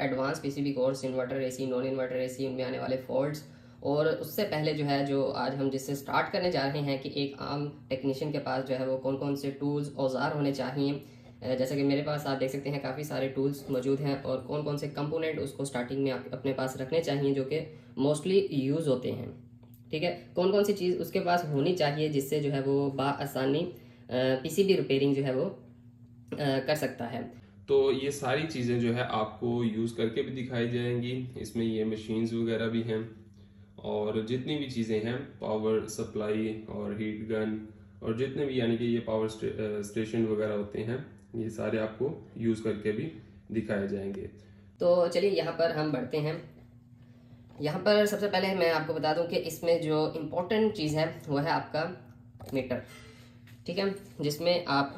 Advance PCB course, inverter AC, non inverter AC, उनमें आने वाले फॉल्ट्स, और उससे पहले जो है जो आज हम जिससे स्टार्ट करने जा रहे हैं कि एक आम टेक्नीशियन के पास जो है वो कौन कौन से टूल्स औजार होने चाहिए। जैसा कि मेरे पास आप देख सकते हैं काफ़ी सारे टूल्स मौजूद हैं, और कौन कौन से कंपोनेंट उसको स्टार्टिंग में अपने पास रखने चाहिए जो कि मोस्टली यूज़ होते हैं। ठीक है, कौन कौन सी चीज़ उसके पास होनी चाहिए जिससे जो है वो बाआसानी पीसीबी रिपेयरिंग जो है वो कर सकता है। तो ये सारी चीज़ें जो है आपको यूज़ करके भी दिखाई जाएंगी। इसमें ये मशीन्स वगैरह भी हैं, और जितनी भी चीज़ें हैं, पावर सप्लाई और हीट गन और जितने भी यानी कि ये पावर स्टेशन वगैरह होते हैं, ये सारे आपको यूज़ करके भी दिखाए जाएंगे। तो चलिए यहाँ पर हम बढ़ते हैं। यहाँ पर सबसे पहले मैं आपको बता दूं कि इसमें जो इम्पोर्टेंट चीज़ है वो है आपका मीटर। ठीक है, जिसमें आप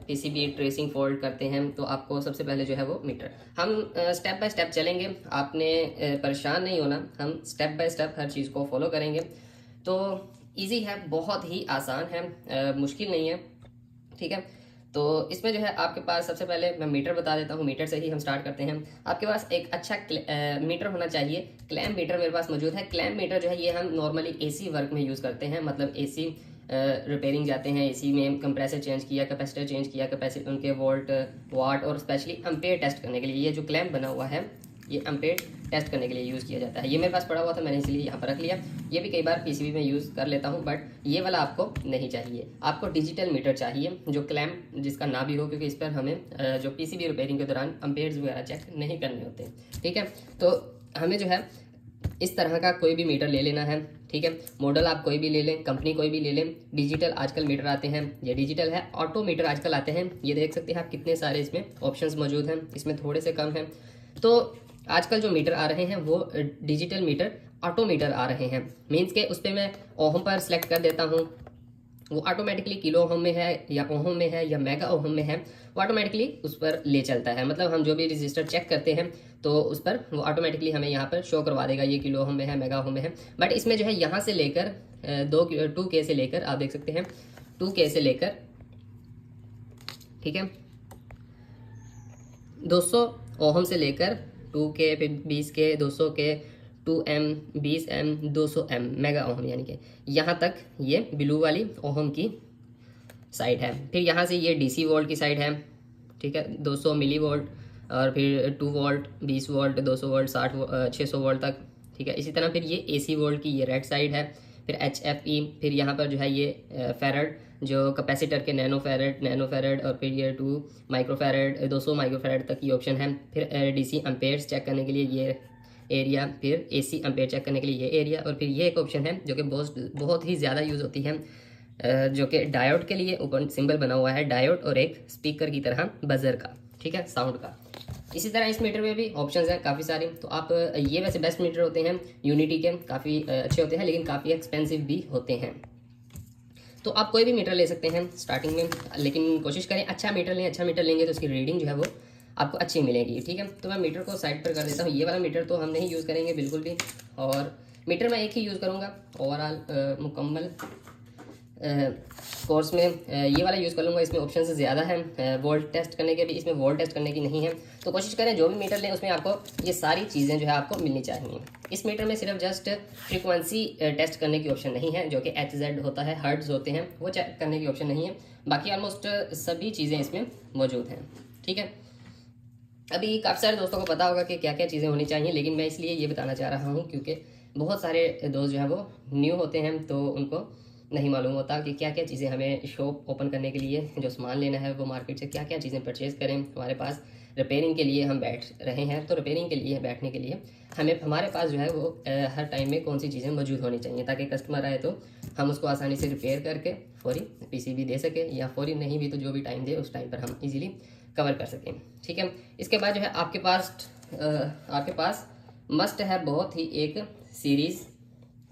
पीसीबी ट्रेसिंग फॉल्ट करते हैं तो आपको सबसे पहले जो है वो मीटर, हम स्टेप बाय स्टेप चलेंगे, आपने परेशान नहीं होना, हम स्टेप बाय स्टेप हर चीज़ को फॉलो करेंगे। तो इजी है, बहुत ही आसान है, मुश्किल नहीं है। ठीक है, तो इसमें जो है आपके पास सबसे पहले मैं मीटर बता देता हूँ, मीटर से ही हम स्टार्ट करते हैं। आपके पास एक अच्छा मीटर होना चाहिए। क्लैम्प मीटर मेरे पास मौजूद है। क्लैम्प मीटर जो है ये हम नॉर्मली एसी वर्क में यूज़ करते हैं, मतलब एसी रिपेयरिंग जाते हैं, एसी में कंप्रेसर चेंज किया, कैपेसिटर चेंज किया, कैपेसिटर उनके वोल्ट वाट और स्पेशली एम्पेयर टेस्ट करने के लिए ये जो क्लैम्प बना हुआ है ये एम्पेयर टेस्ट करने के लिए यूज़ किया जाता है। ये मेरे पास पड़ा हुआ था, मैंने इसलिए यहाँ पर रख लिया। ये भी कई बार पीसीबी में यूज़ कर लेता हूँ, बट ये वाला आपको नहीं चाहिए। आपको डिजिटल मीटर चाहिए जो क्लैम्प जिसका ना भी हो, क्योंकि इस पर हमें जो पीसीबी रिपेयरिंग के दौरान एम्पेयर्स वगैरह चेक नहीं करने होते। ठीक है, तो हमें जो है इस तरह का कोई भी मीटर ले लेना है। ठीक है, मॉडल आप कोई भी ले लें, कंपनी कोई भी ले लें। डिजिटल आजकल मीटर आते हैं, ये डिजिटल है। ऑटो मीटर आजकल आते हैं, ये देख सकते हैं आप कितने सारे इसमें ऑप्शंस मौजूद हैं, इसमें थोड़े से कम हैं। तो आजकल जो मीटर आ रहे हैं वो डिजिटल मीटर ऑटो मीटर आ रहे हैं। मीन्स के उस पर मैं ओहम पर सेलेक्ट कर देता हूँ, वो ऑटोमेटिकली किलो ओहम में है या ओहम में है या मेगा ओहम में है, वो ऑटोमेटिकली उस पर ले चलता है। मतलब हम जो भी रजिस्टर चेक करते हैं तो उस पर वो ऑटोमेटिकली हमें यहाँ पर शो करवा देगा ये किलो ओहम में है, मेगा ओहम में है। बट इसमें जो है यहाँ से लेकर 2K से लेकर, आप देख सकते हैं 2K से लेकर, ठीक है, 200 ओहम से लेकर 2K, फिर 20K, 200K, 2M, 20M, 200M mega ohm, यानी कि यहाँ तक ये ब्लू वाली ओहम की साइड है। फिर यहाँ से ये डीसी वोल्ट की साइड है। ठीक है, 200 मिली वोल्ट, और फिर 2 वोल्ट, 20 वोल्ट, 200 वोल्ट, 600 वोल्ट तक। ठीक है, इसी तरह फिर ये एसी वोल्ट की ये रेड साइड है। फिर HFE, फिर यहाँ पर जो है ये फेरड, जो कैपेसिटर के नैनो फेरड, और फिर ये 2 माइक्रोफेरड, 200 माइक्रोफेरड तक ये ऑप्शन है। फिर DC अम्पेयर्स चेक करने के लिए ये एरिया, फिर AC अम्पेयर चेक करने के लिए ये एरिया, और फिर ये एक ऑप्शन है जो कि बहुत ही ज़्यादा यूज़ होती है, जो कि डायोड के लिए ऊपर सिंबल बना हुआ है, डायोड, और एक स्पीकर की तरह बजर का, ठीक है, साउंड का। इसी तरह इस मीटर में भी ऑप्शंस हैं काफ़ी सारे। तो आप ये वैसे बेस्ट मीटर होते हैं यूनिटी के, काफ़ी अच्छे होते हैं, लेकिन काफ़ी एक्सपेंसिव भी होते हैं। तो आप कोई भी मीटर ले सकते हैं स्टार्टिंग में, लेकिन कोशिश करें अच्छा मीटर लें। अच्छा मीटर लेंगे तो उसकी रीडिंग जो है वो आपको अच्छी मिलेगी। ठीक है, तो मैं मीटर को साइड पर कर देता हूँ। ये वाला मीटर तो हम नहीं यूज़ करेंगे बिल्कुल भी, और मीटर मैं एक ही यूज़ करूँगा ओवरऑल मुकम्मल कोर्स में। ये वाला यूज़ कर लूँगा, इसमें ऑप्शन ज़्यादा हैं वोल्ट टेस्ट करने के भी, इसमें वोल्ट टेस्ट करने की नहीं है। तो कोशिश करें जो भी मीटर लें उसमें आपको ये सारी चीज़ें जो है आपको मिलनी चाहिए। इस मीटर में सिर्फ जस्ट फ्रीक्वेंसी टेस्ट करने की ऑप्शन नहीं है, जो कि HZ होता है, हर्ट्ज़ होते हैं, वो चेक करने की ऑप्शन नहीं है। बाकी ऑलमोस्ट सभी चीज़ें इसमें मौजूद हैं। ठीक है, अभी काफ़ी सारे दोस्तों को पता होगा कि क्या क्या चीज़ें होनी चाहिए, लेकिन मैं इसलिए ये बताना चाह रहा हूँ क्योंकि बहुत सारे दोस्त जो हैं वो न्यू होते हैं, तो उनको नहीं मालूम होता कि क्या क्या चीज़ें हमें शॉप ओपन करने के लिए जो सामान लेना है वो मार्केट से क्या क्या चीज़ें परचेज़ करें। हमारे पास रिपेयरिंग के लिए हम बैठ रहे हैं, तो रिपेयरिंग के लिए बैठने के लिए हमारे पास जो है वो हर टाइम में कौन सी चीज़ें मौजूद होनी चाहिए, ताकि कस्टमर आए तो हम उसको आसानी से रिपेयर करके फौरी पीसीबी दे सकें, या फौरी नहीं भी तो जो भी टाइम दे उस टाइम पर हम इजीली कवर कर सकें। ठीक है, इसके बाद जो है आपके पास मस्ट है बहुत ही एक सीरीज़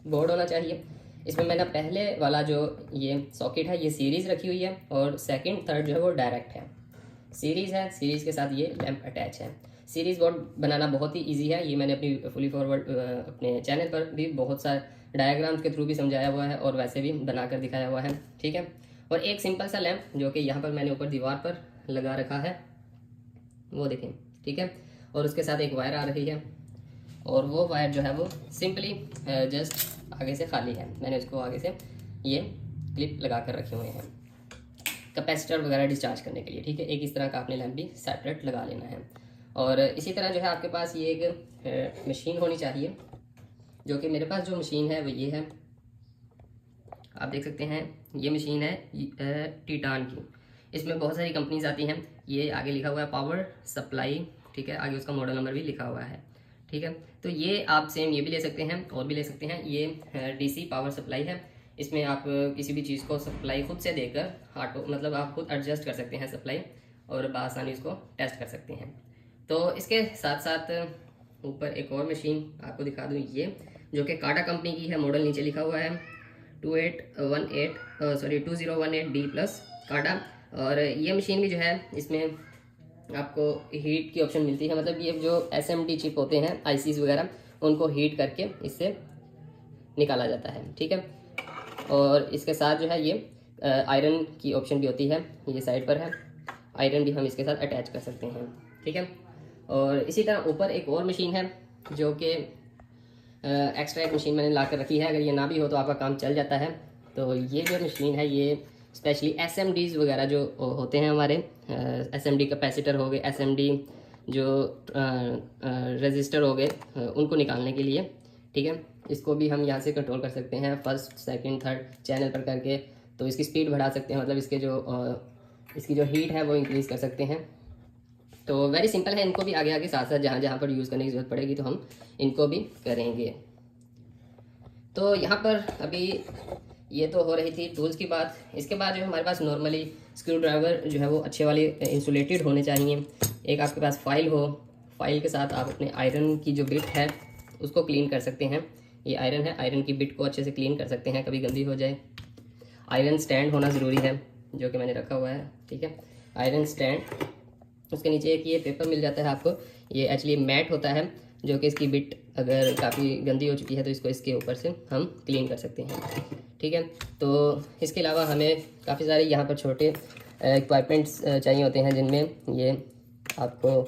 बोर्ड होना चाहिए। इसमें मैंने पहले वाला जो ये सॉकेट है ये सीरीज़ रखी हुई है, और सेकंड थर्ड जो है वो डायरेक्ट है। सीरीज़ है, सीरीज़ के साथ ये लैंप अटैच है। सीरीज़ बोर्ड बनाना बहुत ही इजी है, ये मैंने अपनी फुली फॉरवर्ड अपने चैनल पर भी बहुत सारे डायग्राम्स के थ्रू भी समझाया हुआ है, और वैसे भी बनाकर दिखाया हुआ है। ठीक है, और एक सिंपल सा लैंप जो कि यहाँ पर मैंने ऊपर दीवार पर लगा रखा है, वो देखें। ठीक है, और उसके साथ एक वायर आ रही है, और वो वायर जो है वो सिंपली जस्ट आगे से खाली है। मैंने उसको आगे से ये क्लिप लगा कर रखे हुए हैं कैपेसिटर वगैरह डिस्चार्ज करने के लिए, ठीक है। एक इस तरह का आपने लैंप भी सेपरेट लगा लेना है। और इसी तरह जो है आपके पास ये एक मशीन होनी चाहिए, जो कि मेरे पास जो मशीन है वो ये है, आप देख सकते हैं। ये मशीन है टीटान की। इसमें बहुत सारी कंपनीज आती हैं। ये आगे लिखा हुआ है पावर सप्लाई, ठीक है, आगे उसका मॉडल नंबर भी लिखा हुआ है, ठीक है। तो ये आप सेम ये भी ले सकते हैं और भी ले सकते हैं। ये डीसी पावर सप्लाई है। इसमें आप किसी भी चीज़ को सप्लाई खुद से देकर ऑटो मतलब आप खुद एडजस्ट कर सकते हैं सप्लाई, और बआसानी इसको टेस्ट कर सकते हैं। तो इसके साथ साथ ऊपर एक और मशीन आपको दिखा दूँ, ये जो कि काटा कंपनी की है। मॉडल नीचे लिखा हुआ है 2018D+ काटा। और ये मशीन भी जो है इसमें आपको हीट की ऑप्शन मिलती है। मतलब ये जो SMD चिप होते हैं ICs वगैरह, उनको हीट करके इससे निकाला जाता है, ठीक है। और इसके साथ जो है ये आयरन की ऑप्शन भी होती है, ये साइड पर है। आयरन भी हम इसके साथ अटैच कर सकते हैं, ठीक है। और इसी तरह ऊपर एक और मशीन है जो कि एक्स्ट्रा एक मशीन मैंने ला कर रखी है। अगर ये ना भी हो तो आपका काम चल जाता है। तो ये जो मशीन है ये स्पेशली SMDs वगैरह जो होते हैं हमारे, SMD कैपेसिटर हो गए, SMD जो रजिस्टर हो गए, उनको निकालने के लिए, ठीक है। इसको भी हम यहाँ से कंट्रोल कर सकते हैं, फर्स्ट सेकंड थर्ड चैनल पर करके। तो इसकी स्पीड बढ़ा सकते हैं, मतलब इसकी जो हीट है वो इंक्रीज़ कर सकते हैं। तो वेरी सिंपल है। इनको भी आगे आगे साथ साथ जहाँ जहाँ पर यूज़ करने की ज़रूरत पड़ेगी तो हम इनको भी करेंगे। तो यहाँ पर अभी ये तो हो रही थी टूल्स की बात। इसके बाद जो हमारे पास नॉर्मली स्क्रू ड्राइवर जो है वो अच्छे वाले इंसुलेटेड होने चाहिए। एक आपके पास फाइल हो, फाइल के साथ आप अपने आयरन की जो बिट है उसको क्लीन कर सकते हैं। ये आयरन है, आयरन की बिट को अच्छे से क्लीन कर सकते हैं, कभी गंदी हो जाए। आयरन स्टैंड होना ज़रूरी है, जो कि मैंने रखा हुआ है, ठीक है। आयरन स्टैंड, उसके नीचे एक ये पेपर मिल जाता है आपको। ये एक्चुअली मैट होता है, जो कि इसकी बिट अगर काफ़ी गंदी हो चुकी है तो इसको इसके ऊपर से हम क्लीन कर सकते हैं, ठीक है। तो इसके अलावा हमें काफ़ी सारे यहाँ पर छोटे इक्विपमेंट्स चाहिए होते हैं, जिनमें ये आपको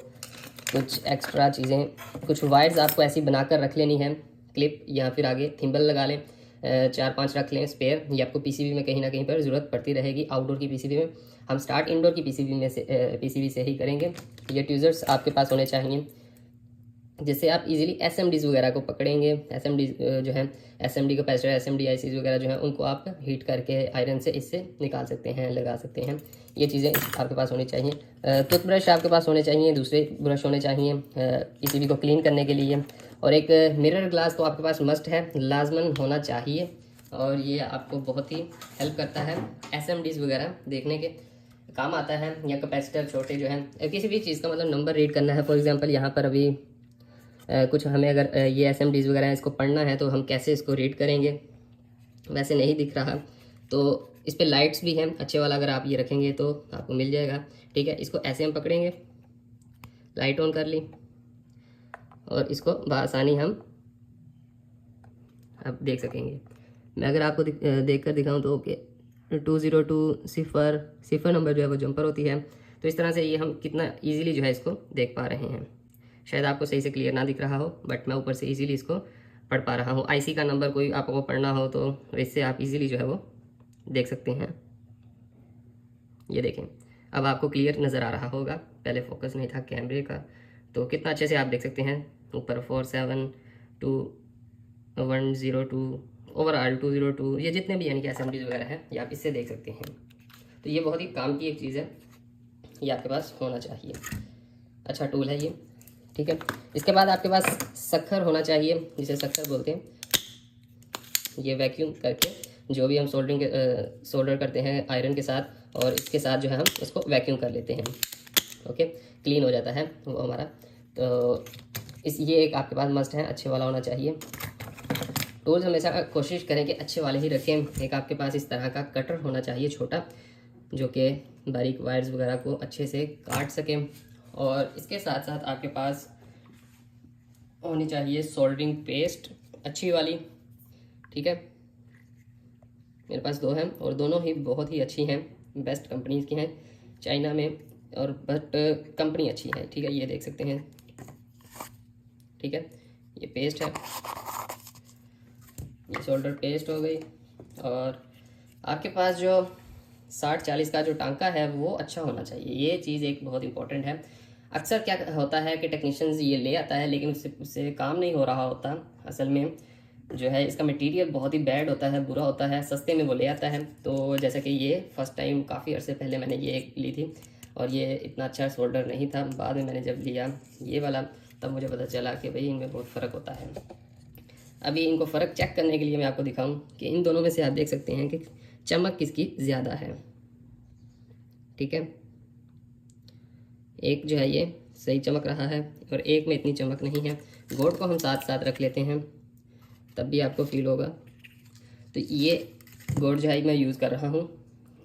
कुछ एक्स्ट्रा चीज़ें, कुछ वायर्स आपको ऐसी बनाकर रख लेनी है, क्लिप या फिर आगे थिम्बल लगा लें, 4-5 रख लें स्पेयर। ये आपको PCB में कहीं ना कहीं पर ज़रूरत पड़ती रहेगी। आउटडोर की PCB में हम स्टार्ट इंडोर की PCB से ही करेंगे। ये ट्यूज़र्स आपके पास होने चाहिए, जिससे आप इजीली SMDs वगैरह को पकड़ेंगे। SMD जो है, SMD कैपेसिटर, SMD ICs वगैरह जो है, उनको आप हीट करके आयरन से इससे निकाल सकते हैं, लगा सकते हैं। ये चीज़ें आपके पास होनी चाहिए। टूथब्रश आपके पास होने चाहिए, दूसरे ब्रश होने चाहिए PCB को क्लीन करने के लिए। और एक मिरर ग्लास तो आपके पास मस्ट है, लाजमन होना चाहिए। और ये आपको बहुत ही हेल्प करता है, SMDs वगैरह देखने के काम आता है। या कैपेसिटर छोटे जो हैं, किसी भी चीज़ का मतलब नंबर रीड करना है। फॉर एग्जांपल यहाँ पर अभी कुछ हमें अगर ये SMDs वगैरह है, इसको पढ़ना है तो हम कैसे इसको रीड करेंगे, वैसे नहीं दिख रहा। तो इस पर लाइट्स भी हैं अच्छे वाला, अगर आप ये रखेंगे तो आपको मिल जाएगा, ठीक है। इसको ऐसे हम पकड़ेंगे, लाइट ऑन कर ली, और इसको बआसानी हम अब देख सकेंगे। मैं अगर आपको देख कर दिखाऊँ तो ओके 202 सिफर नंबर जो है वो जंपर होती है। तो इस तरह से ये हम कितना ईजिली जो है इसको देख पा रहे हैं। शायद आपको सही से क्लियर ना दिख रहा हो, बट मैं ऊपर से इजीली इसको पढ़ पा रहा हूँ। IC का नंबर कोई आपको पढ़ना हो तो इससे आप इजीली जो है वो देख सकते हैं। ये देखें, अब आपको क्लियर नज़र आ रहा होगा, पहले फोकस नहीं था कैमरे का। तो कितना अच्छे से आप देख सकते हैं। ऊपर 472-102 ओवरऑल 202, ये जितने भी यानी कि SMDs वगैरह हैं, ये आप इससे देख सकते हैं। तो ये बहुत ही काम की एक चीज़ है, ये आपके पास होना चाहिए। अच्छा टूल है ये, ठीक है। इसके बाद आपके पास सक्खर होना चाहिए, जिसे सक्खर बोलते हैं। ये वैक्यूम करके जो भी हम सोल्डर करते हैं आयरन के साथ, और इसके साथ जो है हम इसको वैक्यूम कर लेते हैं, ओके, क्लीन हो जाता है वो हमारा। तो ये एक आपके पास मस्ट है, अच्छे वाला होना चाहिए। टूल्स हमेशा कोशिश करें कि अच्छे वाले ही रखें। एक आपके पास इस तरह का कटर होना चाहिए छोटा, जो कि बारीक वायर्स वगैरह को अच्छे से काट सकें। और इसके साथ साथ आपके पास होनी चाहिए सोल्डरिंग पेस्ट अच्छी वाली, ठीक है। मेरे पास 2 हैं और दोनों ही बहुत ही अच्छी हैं, बेस्ट कंपनीज की हैं चाइना में, और बट कंपनी अच्छी है, ठीक है। ये देख सकते हैं ठीक है, ये पेस्ट है, ये शोल्डर पेस्ट हो गई। और आपके पास जो 60-40 का जो टांका है वो अच्छा होना चाहिए, ये चीज़ एक बहुत इंपॉर्टेंट है। अक्सर क्या होता है कि टेक्नीशियंस ये ले आता है लेकिन उससे काम नहीं हो रहा होता। असल में जो है इसका मटेरियल बहुत ही बैड होता है, बुरा होता है, सस्ते में वो ले आता है। तो जैसा कि ये फर्स्ट टाइम काफ़ी अरसे पहले मैंने ये एक ली थी और ये इतना अच्छा शोल्डर नहीं था। बाद में मैंने जब लिया ये वाला तब मुझे पता चला कि भाई इनमें बहुत फ़र्क होता है। अभी इनको फ़र्क चेक करने के लिए मैं आपको दिखाऊं कि इन दोनों में से आप देख सकते हैं कि चमक किसकी ज़्यादा है। ठीक है, एक जो है ये सही चमक रहा है और एक में इतनी चमक नहीं है। गोल्ड को हम साथ साथ रख लेते हैं तब भी आपको फील होगा। तो ये गोल्ड जो है मैं यूज़ कर रहा हूँ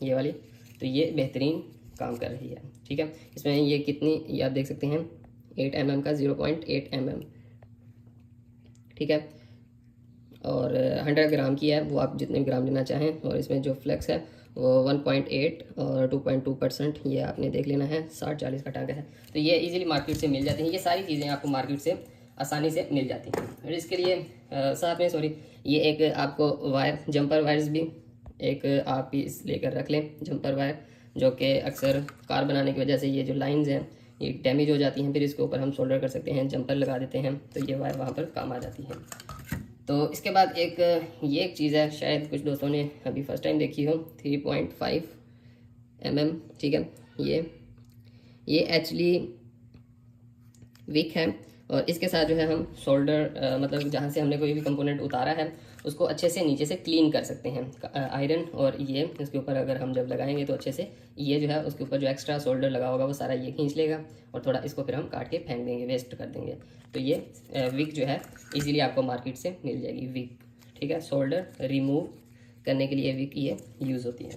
ये वाली, तो ये बेहतरीन काम कर रही है। ठीक है, इसमें ये कितनी ये आप देख सकते हैं 8 mm का 0.8 mm। ठीक है, और 100 ग्राम की है, वो आप जितने भी ग्राम लेना चाहें। और इसमें जो फ्लेक्स है वो 1.8 और 2.2% ये आपने देख लेना है। 60-40 का टांका है, तो ये इजीली मार्केट से मिल जाती हैं। ये सारी चीज़ें आपको मार्केट से आसानी से मिल जाती हैं। और इसके लिए साथ में ये एक आपको वायर, जंपर वायर्स भी एक आप इस लेकर रख लें, जंपर वायर, जो कि अक्सर कार बनाने की वजह से ये जो लाइंस हैं ये डैमेज हो जाती हैं, फिर इसके ऊपर हम सोल्डर कर सकते हैं, जंपर लगा देते हैं, तो ये वायर वहाँ पर काम आ जाती है। तो इसके बाद ये एक चीज़ है, शायद कुछ दोस्तों ने अभी फर्स्ट टाइम देखी हो, 3.5 mm। ठीक है, ये एक्चुअली विक है और इसके साथ जो है हम शोल्डर मतलब जहाँ से हमने कोई भी कंपोनेंट उतारा है उसको अच्छे से नीचे से क्लीन कर सकते हैं आयरन। और ये इसके ऊपर अगर हम जब लगाएंगे तो अच्छे से ये जो है उसके ऊपर जो एक्स्ट्रा शोल्डर लगा होगा वो सारा ये खींच लेगा और थोड़ा इसको फिर हम काट के फेंक देंगे, वेस्ट कर देंगे। तो ये विक जो है इजीली आपको मार्केट से मिल जाएगी विक। ठीक है, शोल्डर रिमूव करने के लिए विक ये यूज़ होती है।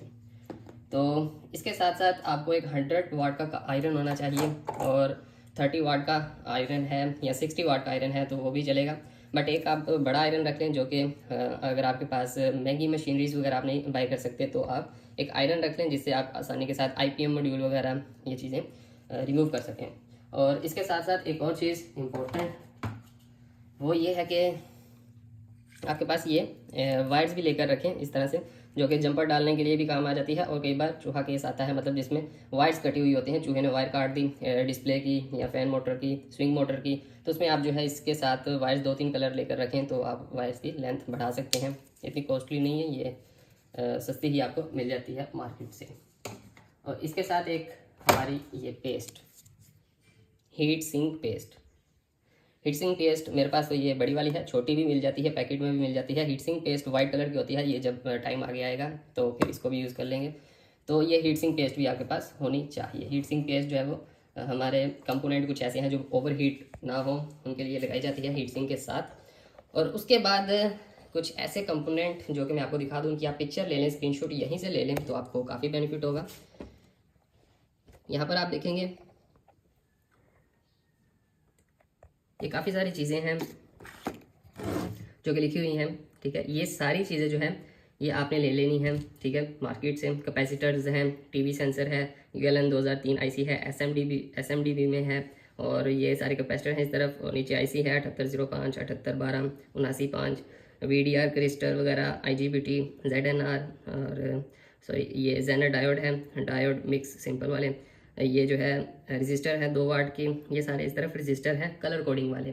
तो इसके साथ साथ आपको एक 100 वाट का आयरन होना चाहिए और 30 वाट का आयरन है या 60 वाट का आयरन है तो वो भी चलेगा। बट एक आप बड़ा आयरन रख लें, जो कि अगर आपके पास महंगी मशीनरीज वगैरह आप नहीं बाई कर सकते तो आप एक आयरन रख लें जिससे आप आसानी के साथ IPM मॉड्यूल वगैरह ये चीज़ें रिमूव कर सकें। और इसके साथ साथ एक और चीज़ इम्पोर्टेंट वो ये है कि आपके पास ये वायर्स भी लेकर रखें इस तरह से, जो कि जंपर डालने के लिए भी काम आ जाती है। और कई बार चूहा केस आता है, मतलब जिसमें वायर्स कटी हुई होती हैं, चूहे ने वायर काट दी डिस्प्ले की या फैन मोटर की, स्विंग मोटर की, तो उसमें आप जो है इसके साथ वायर्स 2-3 कलर लेकर रखें तो आप वायर्स की लेंथ बढ़ा सकते हैं। इतनी कॉस्टली नहीं है ये, सस्ती ही आपको मिल जाती है मार्केट से। और इसके साथ एक हमारी ये paste, heat sink paste. Heat sink paste मेरे पास तो ये बड़ी वाली है, छोटी भी मिल जाती है, पैकेट में भी मिल जाती है। Heat sink paste white colour की होती है, ये जब टाइम आगे आएगा तो फिर इसको भी यूज़ कर लेंगे। तो ये हीट सिंक पेस्ट भी आपके पास होनी चाहिए। हीट सिंक पेस्ट जो है वो हमारे कंपोनेंट कुछ ऐसे हैं जो ओवर हीट ना हो उनके लिए लगाई जाती है हीट सिंक के साथ। और उसके बाद कुछ ऐसे कंपोनेंट जो कि मैं आपको दिखा दूँ कि आप पिक्चर ले लें, स्क्रीनशॉट यहीं से ले लें तो आपको काफ़ी बेनिफिट होगा। यहाँ पर आप देखेंगे ये काफ़ी सारी चीज़ें हैं जो कि लिखी हुई हैं। ठीक है, ये सारी चीज़ें जो हैं ये आपने ले लेनी है। ठीक है, मार्केट से कैपेसिटर्स हैं, टीवी सेंसर है, ULN 2003 IC है, SMDB में है, और ये सारे कैपेसिटर हैं इस तरफ। और नीचे IC है 7805, 7812, 7905, VDR क्रिस्टल वगैरह, IGBT, ZNR और ये जेनर डायोड है, डायोड मिक्स सिंपल वाले। ये जो है रजिस्टर है 2 वाट की, ये सारे इस तरफ रजिस्टर है कलर कोडिंग वाले।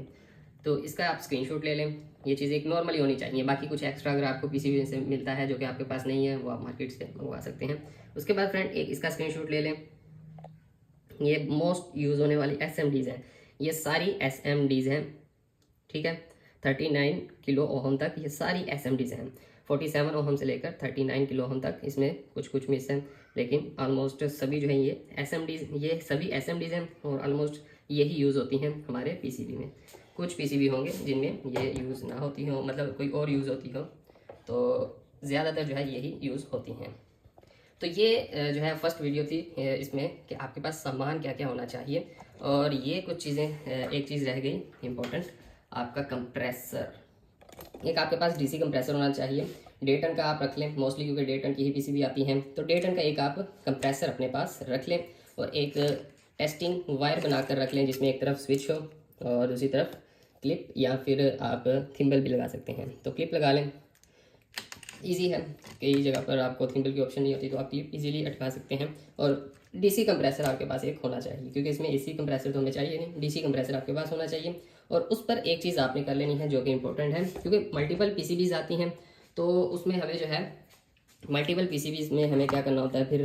तो इसका आप स्क्रीनशॉट ले लें, ये चीज़ एक नॉर्मली होनी चाहिए। बाकी कुछ एक्स्ट्रा अगर आपको PCB से मिलता है जो कि आपके पास नहीं है वो आप मार्केट से मंगवा सकते हैं। उसके बाद फ्रेंड एक इसका स्क्रीनशॉट ले लें। ये मोस्ट यूज़ होने वाली SMDs हैं, ये सारी SMDs हैं। ठीक है, 39 किलो ओहम तक ये सारी SMDs हैं। 47 ओहम से लेकर 39 किलो ओहम तक इसमें कुछ कुछ मिस हैं, लेकिन ऑलमोस्ट सभी जो है ये सभी SMDs हैं और ऑलमोस्ट यही यूज़ होती हैं हमारे PCB में। कुछ PCB होंगे जिनमें ये यूज़ ना होती हो, मतलब कोई और यूज़ होती हो, तो ज़्यादातर जो है यही यूज़ होती हैं। तो ये जो है फर्स्ट वीडियो थी इसमें कि आपके पास सामान क्या क्या होना चाहिए। और ये कुछ चीज़ें, एक चीज़ रह गई इम्पोर्टेंट, आपका कंप्रेसर। एक आपके पास DC कंप्रेसर होना चाहिए, 1.5 टन का आप रख लें मोस्टली, क्योंकि 1.5 टन की ही PCB आती हैं। तो 1.5 टन का एक आप कंप्रेसर अपने पास रख लें और एक टेस्टिंग वायर बनाकर रख लें जिसमें एक तरफ स्विच हो और दूसरी तरफ क्लिप या फिर आप थिम्बल भी लगा सकते हैं। तो क्लिप लगा लें, इजी है, कई जगह पर आपको थिम्बल की ऑप्शन नहीं होती तो आप क्लिप इजीली अटका सकते हैं। और डीसी कंप्रेसर आपके पास एक होना चाहिए, क्योंकि इसमें एसी कंप्रेसर तो हमें चाहिए नहीं, डीसी कंप्रेसर आपके पास होना चाहिए। और उस पर एक चीज़ आपने कर लेनी है जो कि इंपॉर्टेंट है, क्योंकि मल्टीपल पीसीबीज आती हैं, तो उसमें हमें जो है मल्टीपल पीसीबीज में हमें क्या करना होता है, फिर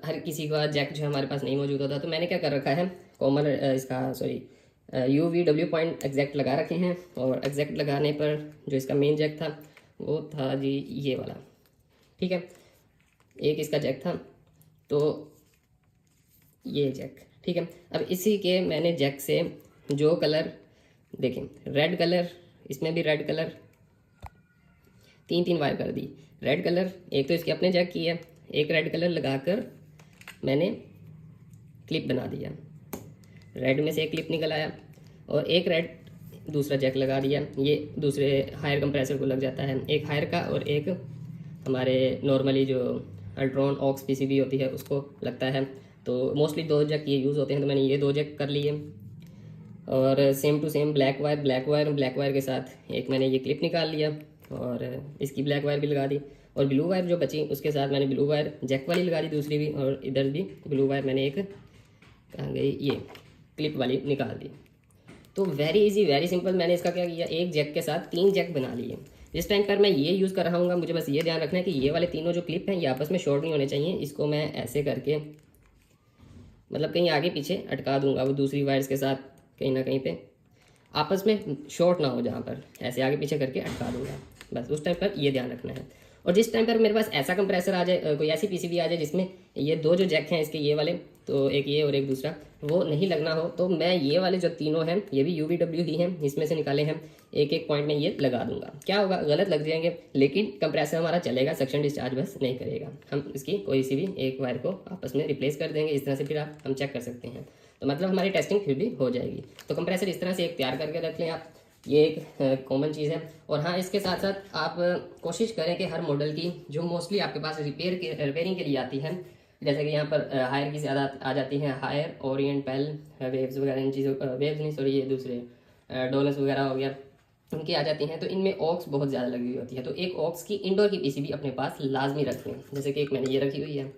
हर किसी का जैक जो हमारे पास नहीं मौजूद होता। तो मैंने क्या कर रखा है, कॉमन इसका सॉरी UVW पॉइंट एग्जैक्ट लगा रखे हैं। और एग्जैक्ट लगाने पर जो इसका मेन जैक था वो था जी ये वाला, ठीक है, एक इसका जैक था, तो ये जैक, ठीक है। अब इसी के मैंने जैक से जो कलर देखें, रेड कलर, इसमें भी रेड कलर, 3 वायर कर दी रेड कलर, एक तो इसके अपने जैक की है, एक रेड कलर लगाकर मैंने क्लिप बना दिया, रेड में से एक क्लिप निकल आया, और एक रेड दूसरा जैक लगा दिया। ये दूसरे हायर कंप्रेसर को लग जाता है, एक हायर का और एक हमारे नॉर्मली जो अल्ट्रॉन ऑक्स पीसीबी होती है उसको लगता है। तो मोस्टली 2 जैक ये यूज़ होते हैं, तो मैंने ये 2 जैक कर लिए। और same to same black wire के साथ एक मैंने ये क्लिप निकाल लिया और इसकी ब्लैक वायर भी लगा दी, और ब्लू वायर जो बची उसके साथ मैंने ब्लू वायर जैक वाली लगा दी दूसरी भी, और इधर भी ब्लू वायर मैंने एक कहाँ गई ये क्लिप वाली निकाल दी। तो वेरी इजी वेरी सिंपल, मैंने इसका क्या किया, एक जैक के साथ 3 जैक बना लिए। जिस टाइम पर मैं ये यूज़ कर रहा हूँ मुझे बस ये ध्यान रखना है कि ये वाले तीनों जो क्लिप हैं ये आपस में शॉर्ट नहीं होने चाहिए। इसको मैं ऐसे करके मतलब कहीं आगे पीछे अटका दूंगा, वो दूसरी वायर्स के साथ कहीं ना कहीं पे आपस में शॉर्ट ना हो, जहाँ पर ऐसे आगे पीछे करके अटका दूंगा, बस उस टाइम पर ये ध्यान रखना है। और जिस टाइम पर मेरे पास ऐसा कंप्रेसर आ जाए, कोई ऐसी पीसीबी आ जाए जिसमें ये 2 जो जैक हैं इसके ये वाले, तो एक ये और एक दूसरा, वो नहीं लगना हो, तो मैं ये वाले जो तीनों हैं ये भी UVW ही हैं, इसमें से निकाले हैं, एक पॉइंट में ये लगा दूंगा। क्या होगा, गलत लग जाएंगे लेकिन कंप्रेसर हमारा चलेगा, सक्शन डिस्चार्ज बस नहीं करेगा। हम इसकी कोई सी भी एक वायर को आपस में रिप्लेस कर देंगे इस तरह से, फिर हम चेक कर सकते हैं। तो मतलब हमारी टेस्टिंग फिर भी हो जाएगी। तो कंप्रेसर इस तरह से एक तैयार करके रख लें आप, ये एक कॉमन चीज़ है। और हाँ, इसके साथ साथ आप कोशिश करें कि हर मॉडल की जो मोस्टली आपके पास रिपेयरिंग के लिए आती है, जैसे कि यहाँ पर हायर की ज़्यादा आ जाती हैं, हायर, ओरिएंट, पेल, वेव्स वगैरह, इन चीज़ों, वेव्स नहीं सॉरी, ये दूसरे डोलस वगैरह हो गया, उनकी आ जाती हैं। तो इनमें ऑक्स बहुत ज़्यादा लगी हुई होती है, तो एक ऑक्स की इंडोर की पीसीबी अपने पास लाजमी रख लें, जैसे कि एक मैंने ये रखी हुई है,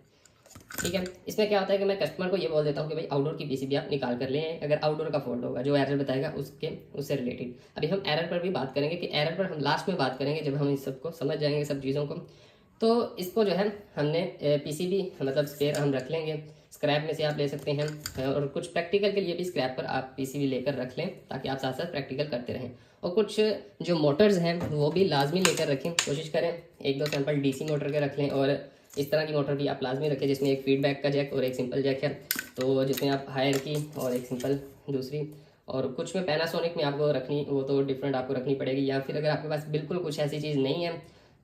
ठीक है। इसमें क्या होता है कि मैं कस्टमर को ये बोल देता हूँ कि भाई आउटडोर की पीसीबी आप निकाल कर लें, अगर आउटडोर का फॉल्ट होगा जो एरर बताएगा उससे रिलेटेड। अभी हम एरर पर भी बात करेंगे, कि एरर पर हम लास्ट में बात करेंगे जब हम इस सबको समझ जाएंगे, सब चीज़ों को। तो इसको जो है हमने पीसीबी मतलब स्पेयर हम रख लेंगे, स्क्रैप में से आप ले सकते हैं, और कुछ प्रैक्टिकल के लिए भी स्क्रैप पर आप पीसीबी लेकर रख लें, ताकि आप साथ साथ प्रैक्टिकल करते रहें। और कुछ जो मोटर्स हैं वो भी लाजमी लेकर रखें, कोशिश करें 1-2 सैंपल डीसी मोटर के रख लें, और इस तरह की मोटर भी आप लाजमी रखें जिसमें एक फीडबैक का जैक और एक सिंपल जैक है, तो जिसमें आप हायर की और एक सिंपल दूसरी। और कुछ में पैनासोनिक में आपको रखनी, वो तो डिफरेंट आपको रखनी पड़ेगी। या फिर अगर आपके पास बिल्कुल कुछ ऐसी चीज़ नहीं है,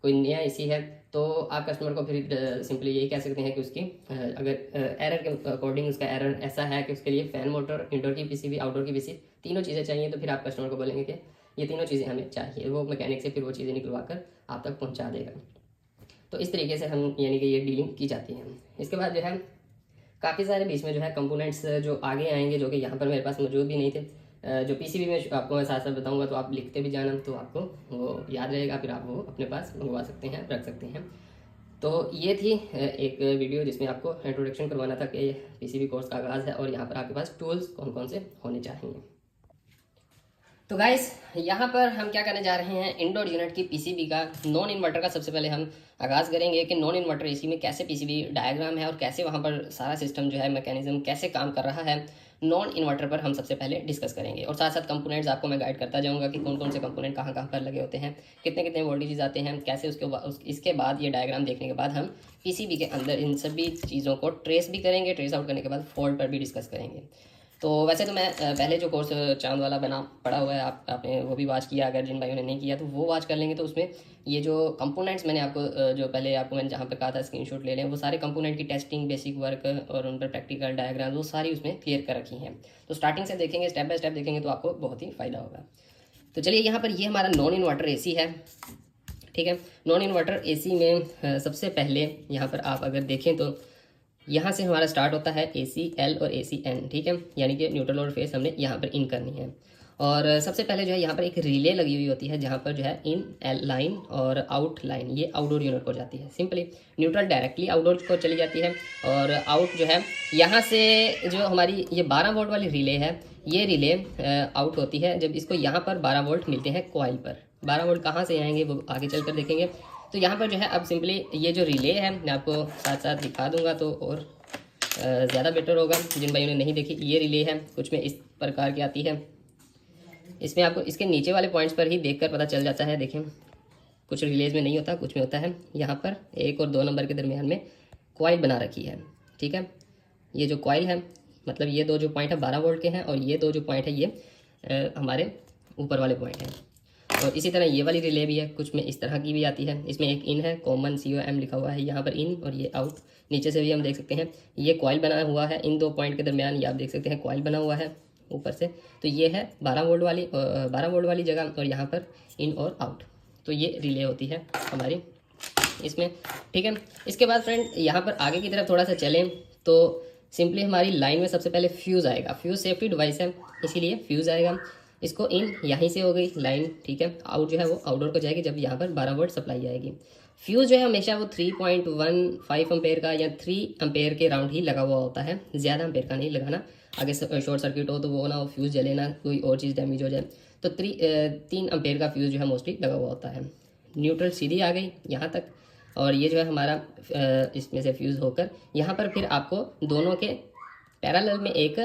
कोई नया इसी है, तो आप कस्टमर को फिर सिंपली यही कह सकते हैं कि उसकी अगर एरर के अकॉर्डिंग उसका एरर ऐसा है कि उसके लिए फैन मोटर, इंडोर की पीसीबी, आउटडोर की पीसी, तीनों चीज़ें चाहिए, तो फिर आप कस्टमर को बोलेंगे कि ये तीनों चीज़ें हमें चाहिए, वो मैकेनिक से फिर वो चीज़ें निकलवा कर आप तक पहुँचा देगा। तो इस तरीके से हम यानी कि ये डीलिंग की जाती है। इसके बाद जो है काफ़ी सारे बीच में जो है कंपोनेंट्स जो आगे आएंगे, जो कि यहाँ पर मेरे पास मौजूद भी नहीं थे, जो पीसीबी में आपको मैं साथ साथ बताऊंगा, तो आप लिखते भी जाना, तो आपको वो याद रहेगा, फिर आप वो अपने पास मंगवा सकते हैं, रख सकते हैं। तो ये थी एक वीडियो जिसमें आपको इंट्रोडक्शन करवाना था कि पीसीबी कोर्स का आगाज़ है, और यहाँ पर आपके पास टूल्स कौन कौन से होने चाहिए। तो गाइस, यहाँ पर हम क्या करने जा रहे हैं, इंडोर यूनिट की पीसीबी का नॉन इन्वर्टर का सबसे पहले हम आगाज़ करेंगे कि नॉन इन्वर्टर एसी में कैसे पीसीबी डायग्राम है, और कैसे वहाँ पर सारा सिस्टम जो है मैकेनिज्म कैसे काम कर रहा है नॉन इन्वर्टर पर हम सबसे पहले डिस्कस करेंगे। और साथ साथ कंपोनेंट्स आपको मैं गाइड करता जाऊँगा कि कौन कौन से कंपोनेंट कहाँ कहाँ पर लगे होते हैं, कितने कितने वोल्टेजेस आते हैं, कैसे इसके बाद ये डायग्राम देखने के बाद हम पीसीबी के अंदर इन सभी चीज़ों को ट्रेस भी करेंगे, ट्रेस आउट करने के बाद फॉल्ट पर भी डिस्कस करेंगे। तो वैसे तो मैं पहले जो कोर्स चांद वाला बना पड़ा हुआ है, आपने वो भी वॉच किया, अगर जिन भाइयों ने नहीं किया तो वो वॉच कर लेंगे। तो उसमें ये जो कंपोनेंट्स मैंने आपको जो पहले आपको मैंने जहाँ पर कहा था स्क्रीनशॉट ले लें, वो सारे कंपोनेंट की टेस्टिंग, बेसिक वर्क और उन पर प्रैक्टिकल डायग्राम वो सारी उसमें क्लियर कर रखी हैं। तो स्टार्टिंग से देखेंगे, स्टेप बाय स्टेप देखेंगे, तो आपको बहुत ही फ़ायदा होगा। तो चलिए, यहाँ पर ये हमारा नॉन इन्वर्टर AC है, ठीक है। नॉन इन्वर्टर AC में सबसे पहले यहाँ पर आप अगर देखें तो यहाँ से हमारा स्टार्ट होता है AC L और AC N, ठीक है, यानी कि न्यूट्रल और फेस हमने यहाँ पर इन करनी है। और सबसे पहले जो है यहाँ पर एक रिले लगी हुई होती है, जहाँ पर जो है इन लाइन और आउट लाइन ये आउटडोर यूनिट को जाती है। सिंपली न्यूट्रल डायरेक्टली आउटडोर को चली जाती है, और आउट जो है यहाँ से जो हमारी ये 12 वोल्ट वाली रिले है, ये रिले आउट होती है जब इसको यहाँ पर 12 वोल्ट मिलते हैं कॉइल पर। 12 वोल्ट कहाँ से आएंगे वो आगे चलकर देखेंगे। तो यहाँ पर जो है अब सिंपली ये जो रिले है मैं आपको साथ साथ दिखा दूंगा तो और ज़्यादा बेटर होगा। जिन भाइयों ने नहीं देखी, ये रिले है, कुछ में इस प्रकार की आती है। इसमें आपको इसके नीचे वाले पॉइंट्स पर ही देखकर पता चल जाता है। देखें, कुछ रिलेज में नहीं होता, कुछ में होता है। यहाँ पर 1 और 2 नंबर के दरमियान में कॉइल बना रखी है, ठीक है। ये जो कॉइल है, मतलब ये 2 जो पॉइंट है 12 वोल्ट के हैं, और ये 2 जो पॉइंट है ये हमारे ऊपर वाले पॉइंट हैं। और इसी तरह ये वाली रिले भी है, कुछ में इस तरह की भी आती है। इसमें एक इन है, कॉमन COM लिखा हुआ है यहाँ पर इन, और ये आउट। नीचे से भी हम देख सकते हैं ये कॉइल बना हुआ है, इन 2 पॉइंट के दरमियान ये आप देख सकते हैं कॉइल बना हुआ है ऊपर से। तो ये है 12 वोल्ट वाली जगह, और यहाँ पर इन और आउट। तो ये रिले होती है हमारी इसमें, ठीक है। इसके बाद फ्रेंड यहाँ पर आगे की तरफ थोड़ा सा चलें तो सिंपली हमारी लाइन में सबसे पहले फ्यूज़ आएगा। फ्यूज़ सेफ्टी डिवाइस है, इसीलिए फ्यूज़ आएगा। इसको इन यहीं से हो गई लाइन, ठीक है। आउट जो है वो आउटडोर को जाएगी जब यहाँ पर 12 वोल्ट सप्लाई आएगी। फ्यूज़ जो है हमेशा वो 3.15 एम्पेयर का या 3 एम्पेयर के राउंड ही लगा हुआ होता है, ज़्यादा एम्पेयर का नहीं लगाना। आगे शॉर्ट सर्किट हो तो वो ना हो, फ्यूज़ जले ना, कोई और चीज़ डैमेज हो जाए। तो 3 एम्पेयर का फ्यूज़ जो है मोस्टली लगा हुआ होता है। न्यूट्रल सीधी आ गई यहाँ तक, और ये जो है हमारा इसमें से फ्यूज़ होकर यहाँ पर फिर आपको दोनों के पैरेलल में एक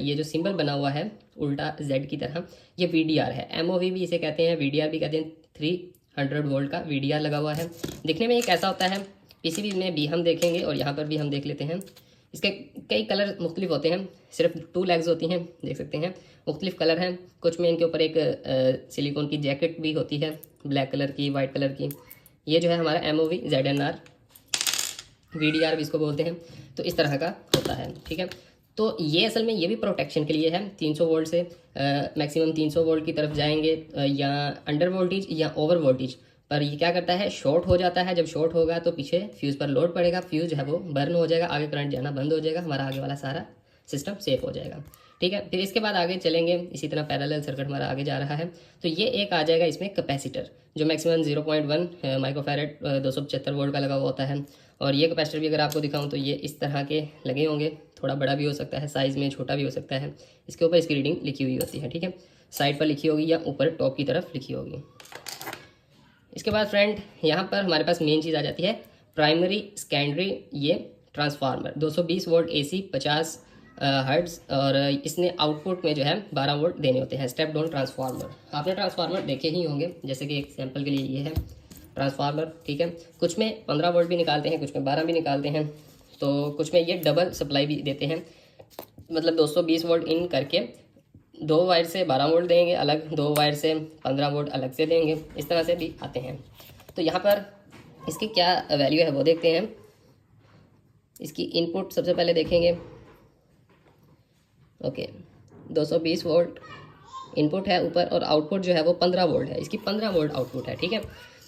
ये जो सिंबल बना हुआ है उल्टा Z की तरह, ये VDR है। MOV भी इसे कहते हैं, VDR भी कहते हैं। 300 वोल्ट का VDR लगा हुआ है। दिखने में ये कैसा होता है PCB में भी हम देखेंगे, और यहाँ पर भी हम देख लेते हैं। इसके कई कलर मुख्तलिफ होते हैं, सिर्फ 2 लेग्स होती हैं, देख सकते हैं मुख्तलिफ कलर हैं। कुछ में इनके ऊपर एक सिलिकॉन की जैकेट भी होती है, ब्लैक कलर की, वाइट कलर की। ये जो है हमारा MOV ZNR, VDR भी इसको बोलते हैं। तो इस तरह का होता है, ठीक है। तो ये असल में ये भी प्रोटेक्शन के लिए है। 300 वोल्ट से मैक्सिमम 300 वोल्ट की तरफ जाएंगे, या अंडर वोल्टेज या ओवर वोल्टेज पर ये क्या करता है, शॉर्ट हो जाता है। जब शॉर्ट होगा तो पीछे फ्यूज़ पर लोड पड़ेगा, फ्यूज़ जो है वो बर्न हो जाएगा, आगे करंट जाना बंद हो जाएगा, हमारा आगे वाला सारा सिस्टम सेफ हो जाएगा, ठीक है। फिर इसके बाद आगे चलेंगे, इसी तरह पैरेलल सर्किट हमारा आगे जा रहा है। तो ये एक आ जाएगा इसमें कैपेसिटर, जो मैक्सिमम 0.1 माइक्रोफैरेड 275 वोल्ट का लगा हुआ होता है। और ये कैपेसिटर भी अगर आपको दिखाऊं तो ये इस तरह के लगे होंगे, थोड़ा बड़ा भी हो सकता है साइज़ में, छोटा भी हो सकता है। इसके ऊपर इसकी रीडिंग लिखी हुई होती है, ठीक है। साइड पर लिखी होगी या ऊपर टॉप की तरफ लिखी होगी। इसके बाद फ्रेंड यहाँ पर हमारे पास मेन चीज़ आ जाती है प्राइमरी सेकेंडरी ये ट्रांसफार्मर। 220 वोल्ट AC 50 हर्ट्ज़, और इसने आउटपुट में जो है 12 वोल्ट देने होते हैं। स्टेप डाउन ट्रांसफार्मर आपने ट्रांसफार्मर देखे ही होंगे, जैसे कि एक सैंपल के लिए ये है ट्रांसफार्मर, ठीक है। कुछ में 15 वोल्ट भी निकालते हैं, कुछ में 12 भी निकालते हैं। तो कुछ में ये डबल सप्लाई भी देते हैं, मतलब 220 वोल्ट इन करके 2 वायर से 12 वोल्ट देंगे अलग, 2 वायर से 15 वोल्ट अलग से देंगे, इस तरह से भी आते हैं। तो यहाँ पर इसकी क्या वैल्यू है वो देखते हैं। इसकी इनपुट सबसे पहले देखेंगे, ओके 220 वोल्ट इनपुट है ऊपर, और आउटपुट जो है वो 15 वोल्ट है। इसकी 15 वोल्ट आउटपुट है, ठीक है।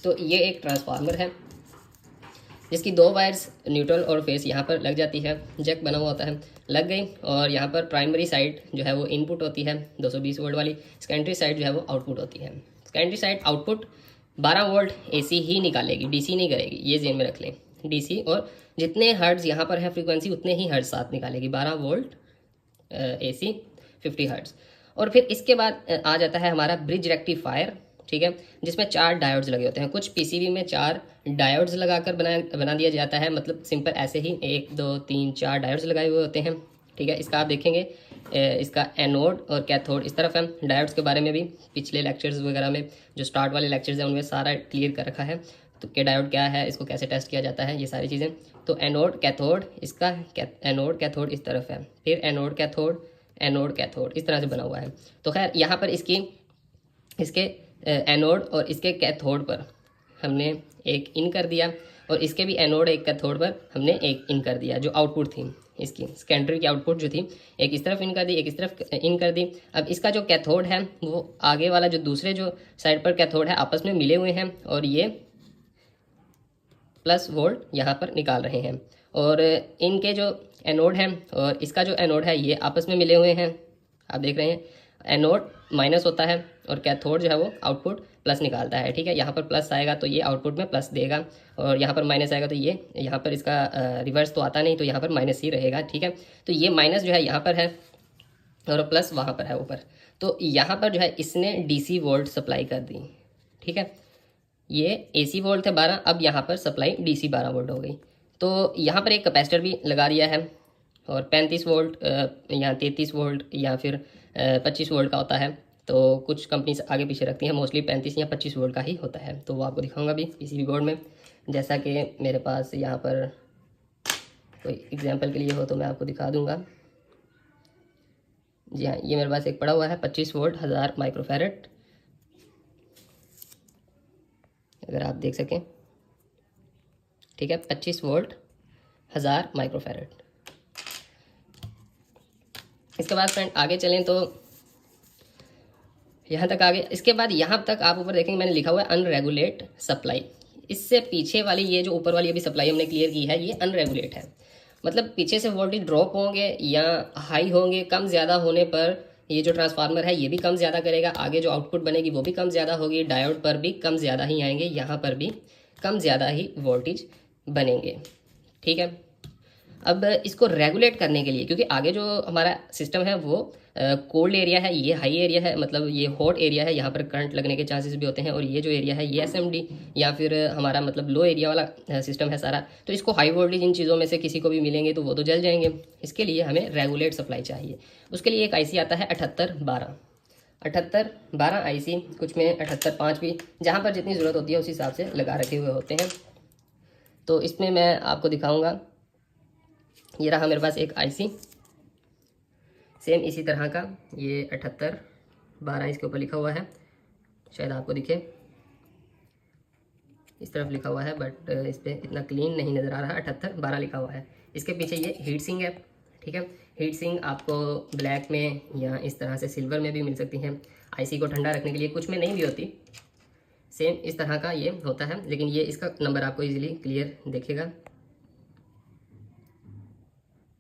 तो ये एक ट्रांसफार्मर है जिसकी 2 वायर्स न्यूट्रल और फेस यहाँ पर लग जाती है, जैक बना हुआ होता है, लग गई। और यहाँ पर प्राइमरी साइड जो है वो इनपुट होती है 220 वोल्ट वाली, सेकेंडरी साइड जो है वो आउटपुट होती है। Secondary side output 12 volt AC ही निकालेगी, DC नहीं करेगी, ये जेन में रख लें। DC और जितने हर्ट्ज़ यहाँ पर है फ्रीक्वेंसी उतने ही हर्ट्ज़ साथ निकालेगी, 12 वोल्ट AC 50 हर्ट्ज़। और फिर इसके बाद आ जाता है हमारा ब्रिज रेक्टिफायर, ठीक है, जिसमें 4 डायोड्स लगे होते हैं। कुछ PCB में 4 डायोड्स लगाकर बना दिया जाता है, मतलब सिंपल ऐसे ही 1 2 3 4 डायोड्स लगाए हुए होते हैं, ठीक है। इसका आप देखेंगे इसका एनोड और कैथोड इस तरफ है। डायोड्स के बारे में भी पिछले लेक्चर्स वगैरह में, जो स्टार्ट वाले लेक्चर्स हैं उनमें सारा क्लियर कर रखा है, तो कि डायोड क्या है, इसको कैसे टेस्ट किया जाता है, ये सारी चीज़ें। तो एनोड कैथोड, इसका एनोड कैथोड इस तरफ है, फिर एनोड कैथोड इस तरह से बना हुआ है। तो खैर यहाँ पर इसके एनोड और इसके कैथोड पर हमने एक इन कर दिया, और इसके भी एनोड एक कैथोड पर हमने एक इन कर दिया। जो आउटपुट थी इसकी सेकेंडरी की आउटपुट जो थी, एक इस तरफ इन कर दी, एक इस तरफ इन कर दी। अब इसका जो कैथोड है वो आगे वाला जो दूसरे जो साइड पर कैथोड है आपस में मिले हुए हैं, और ये प्लस वोल्ट यहाँ पर निकाल रहे हैं। और इनके जो एनोड हैं और इसका जो एनोड है ये आपस में मिले हुए हैं, आप देख रहे हैं। एनोड माइनस होता है और कैथोड जो है वो आउटपुट प्लस निकालता है। ठीक है, यहाँ पर प्लस आएगा तो ये आउटपुट में प्लस देगा, और यहाँ पर माइनस आएगा तो ये यहाँ पर इसका रिवर्स तो आता नहीं, तो यहाँ पर माइनस ही रहेगा। ठीक है, तो ये माइनस जो है यहाँ पर है और प्लस वहाँ पर है ऊपर। तो यहाँ पर जो है इसने DC वोल्ट सप्लाई कर दी। ठीक है, ये AC वोल्ट थे 12, अब यहाँ पर सप्लाई DC 12 वोल्ट हो गई। तो यहाँ पर एक कैपेसिटर भी लगा दिया है, और 35 वोल्ट या 33 वोल्ट या फिर 25 वोल्ट का होता है। तो कुछ कंपनीज आगे पीछे रखती हैं, मोस्टली 35 या 25 वोल्ट का ही होता है। तो वो आपको दिखाऊंगा भी PCB बोर्ड में। जैसा कि मेरे पास यहाँ पर कोई एग्जांपल के लिए हो तो मैं आपको दिखा दूंगा। जी हाँ, ये मेरे पास एक पड़ा हुआ है 25 वोल्ट 1000 माइक्रोफैरेड, अगर आप देख सकें। ठीक है, 25 वोल्ट 1000 माइक्रोफैरेड। इसके बाद फ्रेंड आगे चलें तो यहाँ तक आगे, इसके बाद यहाँ तक आप ऊपर देखेंगे मैंने लिखा हुआ है अनरेगुलेट सप्लाई। इससे पीछे वाली ये जो ऊपर वाली अभी सप्लाई हमने क्लियर की है, ये अनरेगुलेट है। मतलब पीछे से वोल्टेज ड्रॉप होंगे या हाई होंगे, कम ज़्यादा होने पर ये जो ट्रांसफार्मर है ये भी कम ज़्यादा करेगा, आगे जो आउटपुट बनेगी वो भी कम ज़्यादा होगी, डायोड पर भी कम ज़्यादा ही आएंगे, यहाँ पर भी कम ज़्यादा ही वोल्टेज बनेंगे। ठीक है, अब इसको रेगुलेट करने के लिए, क्योंकि आगे जो हमारा सिस्टम है वो कोल्ड एरिया है, ये हाई एरिया है, मतलब ये हॉट एरिया है, यहाँ पर करंट लगने के चांसेस भी होते हैं, और ये जो एरिया है ये SMD या फिर हमारा मतलब लो एरिया वाला सिस्टम है सारा। तो इसको हाई वोल्टेज इन चीज़ों में से किसी को भी मिलेंगे तो वो तो जल जाएंगे। इसके लिए हमें रेगुलेट सप्लाई चाहिए। उसके लिए एक IC आता है 7812 IC, कुछ में 78-5 भी, जहाँ पर जितनी ज़रूरत होती है उस हिसाब से लगा रखे हुए होते हैं। तो इसमें मैं आपको दिखाऊँगा, ये रहा मेरे पास एक IC सेम इसी तरह का, ये 7812 इसके ऊपर लिखा हुआ है, शायद आपको दिखे, इस तरफ लिखा हुआ है बट इस पर इतना क्लीन नहीं नज़र आ रहा। 7812 लिखा हुआ है। इसके पीछे ये हीट सिंक है। ठीक है, हीट सिंक आपको ब्लैक में या इस तरह से सिल्वर में भी मिल सकती हैं, IC को ठंडा रखने के लिए। कुछ में नहीं भी होती, सेम इस तरह का ये होता है, लेकिन ये इसका नंबर आपको इजीली क्लियर देखेगा।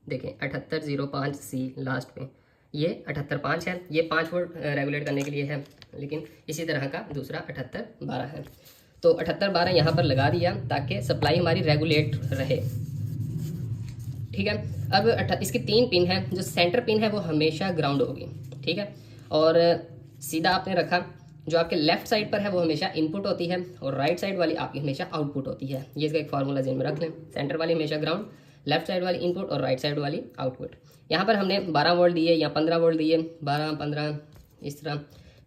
देखें 7805C लास्ट में, ये 78-5 है, ये 5 वोल्ट रेगुलेट करने के लिए है, लेकिन इसी तरह का दूसरा 7812 है। तो 7812 यहाँ पर लगा दिया ताकि सप्लाई हमारी रेगुलेट रहे। ठीक है, अब इसकी 3 पिन है। जो सेंटर पिन है वो हमेशा ग्राउंड होगी। ठीक है, और सीधा आपने रखा, जो आपके लेफ्ट साइड पर है वो हमेशा इनपुट होती है, और राइट साइड वाली आपकी हमेशा आउटपुट होती है। ये इसका एक फार्मूला जेन में रख लें, सेंटर वाली हमेशा ग्राउंड, लेफ्ट साइड वाली इनपुट और राइट साइड वाली आउटपुट। यहाँ पर हमने 12 वोल्ट दिए या 15 वोल्ट दिए, 12, 15 इस तरह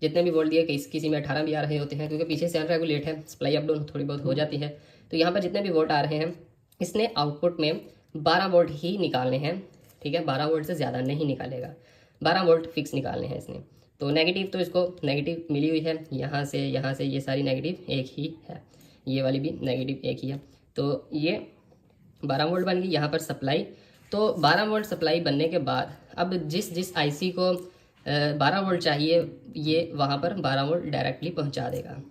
जितने भी वोल्ट दिए, किसी में 18 भी आ रहे होते हैं, क्योंकि पीछे से अनरेगुलेट है, सप्लाई अप डाउन थोड़ी बहुत हो जाती है। तो यहाँ पर जितने भी वोल्ट आ रहे हैं इसने आउटपुट में 12 वोल्ट ही निकालने हैं। ठीक है, 12 वोल्ट से ज़्यादा नहीं निकालेगा, 12 वोल्ट फिक्स निकालने हैं इसने। तो नेगेटिव तो इसको नेगेटिव मिली हुई है, यहाँ से ये सारी नेगेटिव एक ही है, ये वाली भी नेगेटिव एक ही है। तो ये 12 वोल्ट बन गई यहाँ पर सप्लाई। तो 12 वोल्ट सप्लाई बनने के बाद अब जिस IC को 12 वोल्ट चाहिए, ये वहाँ पर 12 वोल्ट डायरेक्टली पहुँचा देगा।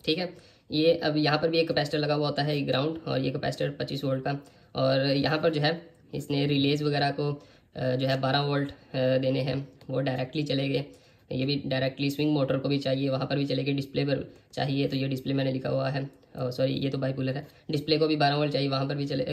ठीक है, ये अब यहाँ पर भी एक कैपेसिटर लगा हुआ होता है ग्राउंड, और ये कैपेसिटर 25 वोल्ट का, और यहाँ पर जो है इसने रिलेज वगैरह को जो है 12 वोल्ट देने हैं, वो डायरेक्टली चले गए। ये भी डायरेक्टली स्विंग मोटर को भी चाहिए, वहाँ पर भी चलेगी। डिस्प्ले पर चाहिए तो ये डिस्प्ले मैंने लिखा हुआ है, सॉरी ये तो बाइपोलर है, डिस्प्ले को भी 12 वोल्ट चाहिए, वहाँ पर भी चले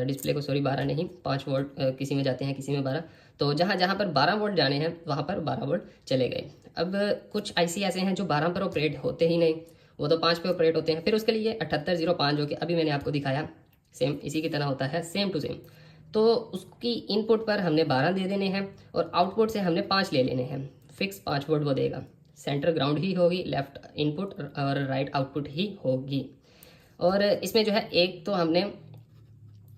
डिस्प्ले को, सॉरी 12 नहीं 5 वोल्ट किसी में जाते हैं, किसी में 12। तो जहाँ जहाँ पर 12 वोल्ट जाने हैं वहाँ पर 12 वोल्ट चले गए। अब कुछ IC ऐसे हैं जो 12 पर ऑपरेट होते ही नहीं, वो तो 5 पे ऑपरेट होते हैं। फिर उसके लिए 7805 जो कि अभी मैंने आपको दिखाया सेम इसी की तरह होता है, सेम टू सेम। तो उसकी इनपुट पर हमने 12 दे देने हैं और आउटपुट से हमने 5 ले लेने हैं, फिक्स 5 वोल्ट वो देगा। सेंटर ग्राउंड ही होगी, लेफ्ट इनपुट और राइट आउटपुट ही होगी। और इसमें जो है एक तो हमने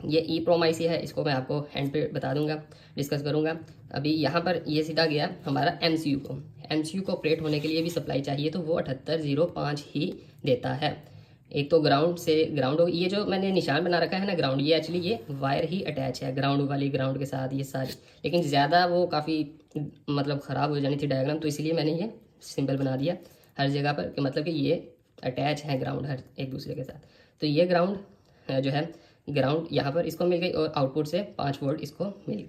ये EEPROM IC है, इसको मैं आपको हैंड पे बता दूंगा, डिस्कस करूंगा। अभी यहाँ पर ये सीधा गया हमारा MCU को ऑपरेट होने के लिए भी सप्लाई चाहिए, तो वो 7805 ही देता है। एक तो ग्राउंड से ग्राउंड, ये जो मैंने निशान बना रखा है ना ग्राउंड, ये एक्चुअली ये वायर ही अटैच है ग्राउंड वाली, ग्राउंड के साथ ये सारी, लेकिन ज़्यादा वो काफ़ी मतलब ख़राब हो जानी थी डायग्राम, तो इसलिए मैंने ये सिंबल बना दिया हर जगह पर कि मतलब कि ये अटैच है ग्राउंड हर एक दूसरे के साथ। तो ये ग्राउंड जो है ग्राउंड यहाँ पर इसको मिल गई और आउटपुट से 5 वोल्ट इसको मिल गई।